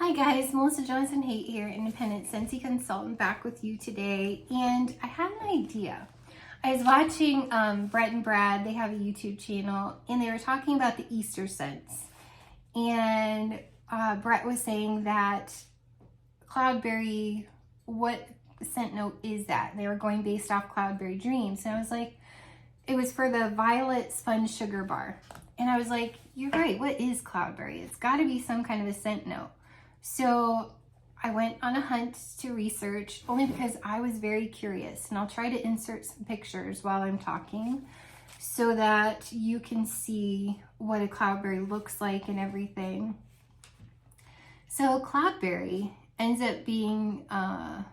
Hi guys, Melissa Johnson-Haight here, independent Scentsy consultant, back with you today. And I had an idea. I was watching Brett and Brad, they have a YouTube channel, and they were talking about the Easter scents. And Brett was saying that Cloudberry, what scent note is that? They were going based off Cloudberry Dreams. And I was like, it was for the Violet Sponge Sugar Bar. And I was like, you're right, what is Cloudberry? It's got to be some kind of a scent note. So I went on a hunt to research, only because I was very curious, and I'll try to insert some pictures while I'm talking so that you can see what a cloudberry looks like and everything. So cloudberry ends up being a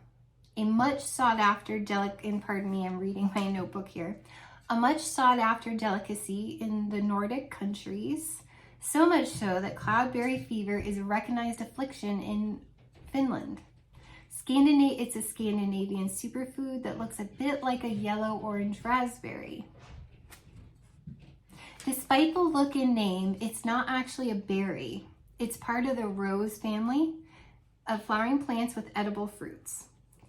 much sought after and pardon me, I'm reading my notebook here, a much sought after delicacy in the Nordic countries. So much so that cloudberry fever is a recognized affliction in Finland. It's a Scandinavian superfood that looks a bit like a yellow-orange raspberry. Despite the look and name, it's not actually a berry. It's part of the rose family of flowering plants with edible fruits.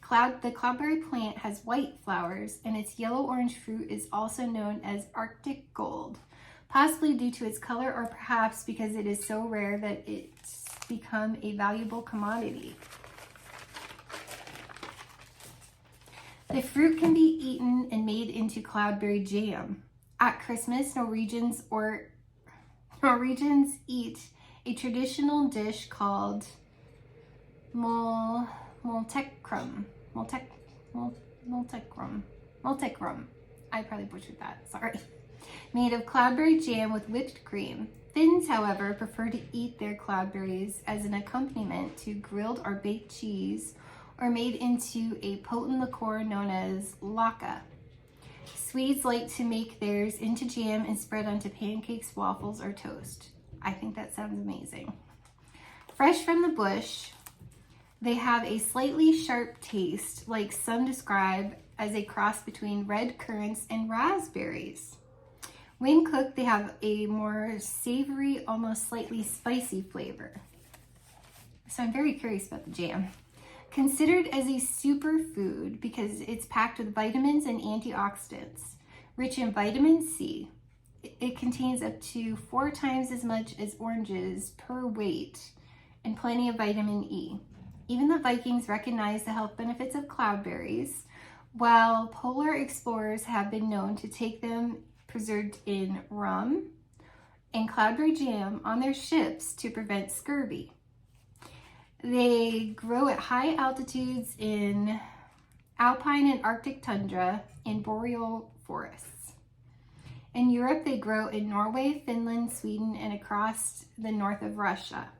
The cloudberry plant has white flowers, and its yellow-orange fruit is also known as Arctic gold, possibly due to its color or perhaps because it is so rare that it's become a valuable commodity. The fruit can be eaten and made into cloudberry jam. At Christmas, Norwegians eat a traditional dish called multekrum. I probably butchered that, sorry. Made of cloudberry jam with whipped cream. Finns, however, prefer to eat their cloudberries as an accompaniment to grilled or baked cheese, or made into a potent liqueur known as laka. Swedes like to make theirs into jam and spread onto pancakes, waffles, or toast. I think that sounds amazing. Fresh from the bush, they have a slightly sharp taste, like some describe as a cross between red currants and raspberries. When cooked, they have a more savory, almost slightly spicy flavor. So I'm very curious about the jam. Considered as a superfood because it's packed with vitamins and antioxidants. Rich in vitamin C, it contains up to 4 times as much as oranges per weight and plenty of vitamin E. Even the Vikings recognize the health benefits of cloudberries, while polar explorers have been known to take them preserved in rum and cloudberry jam on their ships to prevent scurvy. They grow at high altitudes in alpine and Arctic tundra and boreal forests. In Europe, they grow in Norway, Finland, Sweden, and across the north of Russia.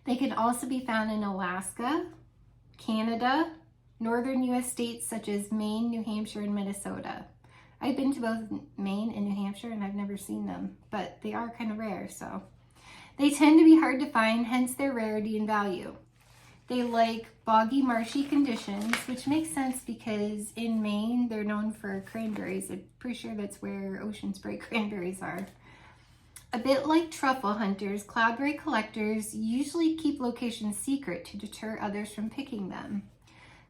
They can also be found in Alaska, Canada, northern U.S. states such as Maine, New Hampshire, and Minnesota. I've been to both Maine and New Hampshire, and I've never seen them, but they are kind of rare, so. They tend to be hard to find, hence their rarity and value. They like boggy, marshy conditions, which makes sense because in Maine, they're known for cranberries. I'm pretty sure that's where ocean spray cranberries are. A bit like truffle hunters, cloudberry collectors usually keep locations secret to deter others from picking them.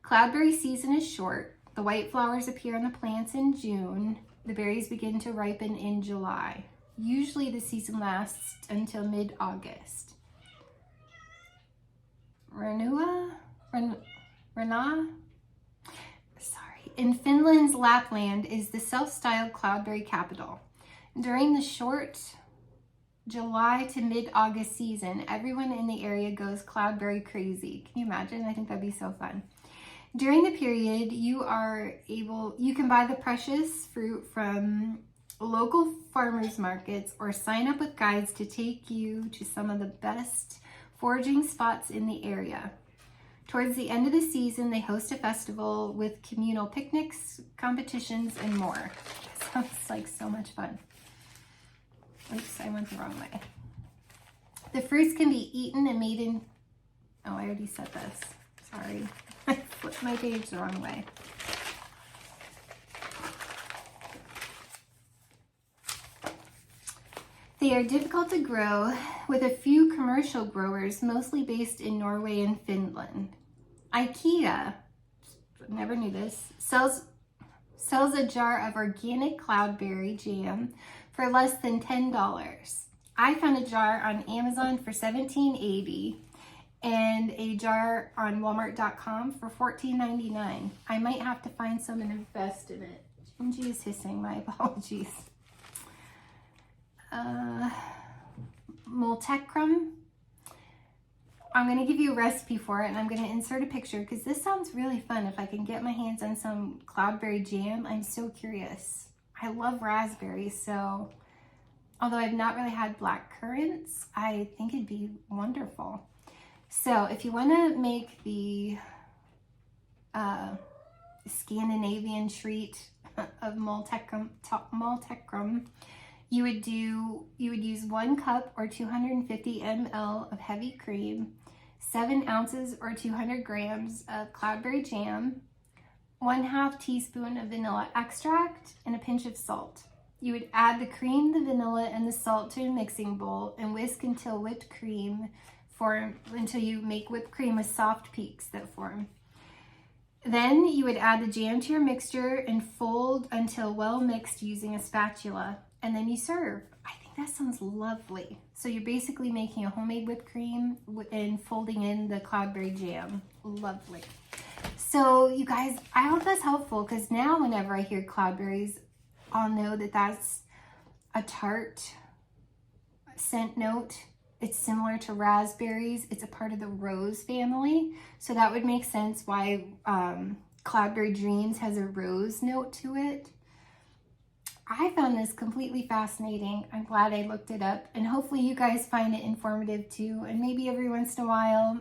Cloudberry season is short. The white flowers appear on the plants in June. The berries begin to ripen in July. Usually the season lasts until mid-August. In Finland's Lapland is the self-styled cloudberry capital. During the short July to mid-August season, everyone in the area goes cloudberry crazy. Can you imagine? I think that'd be so fun. During the period, you can buy the precious fruit from local farmers markets or sign up with guides to take you to some of the best foraging spots in the area. Towards the end of the season, they host a festival with communal picnics, competitions, and more. Sounds like so much fun. Oops, I went the wrong way. The fruits can be eaten and made in... Oh, I already said this. Sorry. I flipped my page the wrong way. They They are difficult to grow with a few commercial growers, mostly based in Norway and Finland. IKEA, never knew this, sells a jar of organic cloudberry jam for less than $10. I found a jar on Amazon for $17.80 and a jar on Walmart.com for $14.99. I might have to find some and invest in it. Gingy is hissing, my apologies. Multecrum. I'm going to give you a recipe for it, and I'm going to insert a picture because this sounds really fun. If I can get my hands on some cloudberry jam, I'm so curious. I love raspberries, so although I've not really had black currants, I think it'd be wonderful. So if you want to make the Scandinavian treat of multecrum, you would use 1 cup or 250 ml of heavy cream, 7 ounces or 200 grams of cloudberry jam, 1/2 teaspoon of vanilla extract, and a pinch of salt. You would add the cream, the vanilla, and the salt to a mixing bowl and whisk until you make whipped cream with soft peaks that form. Then you would add the jam to your mixture and fold until well mixed using a spatula. And then you serve. I think that sounds lovely. So you're basically making a homemade whipped cream and folding in the cloudberry jam. Lovely. So you guys, I hope that's helpful because now whenever I hear cloudberries, I'll know that that's a tart scent note. It's similar to raspberries. It's a part of the rose family. So that would make sense why Cloudberry Dreams has a rose note to it. I found this completely fascinating. I'm glad I looked it up, and hopefully you guys find it informative too. And maybe every once in a while,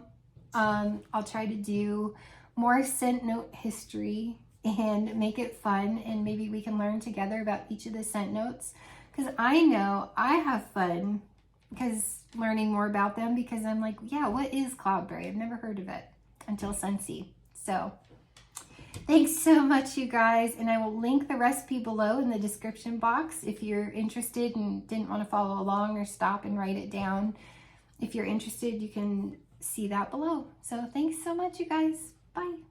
I'll try to do more scent note history and make it fun, and maybe we can learn together about each of the scent notes, because I know I have fun because learning more about them, because I'm like, yeah, what is cloudberry? I've never heard of it until Scentsy. So thanks so much, you guys, and I will link the recipe below in the description box if you're interested and didn't want to follow along or stop and write it down. If you're interested, you can see that below. So thanks so much, you guys. Bye.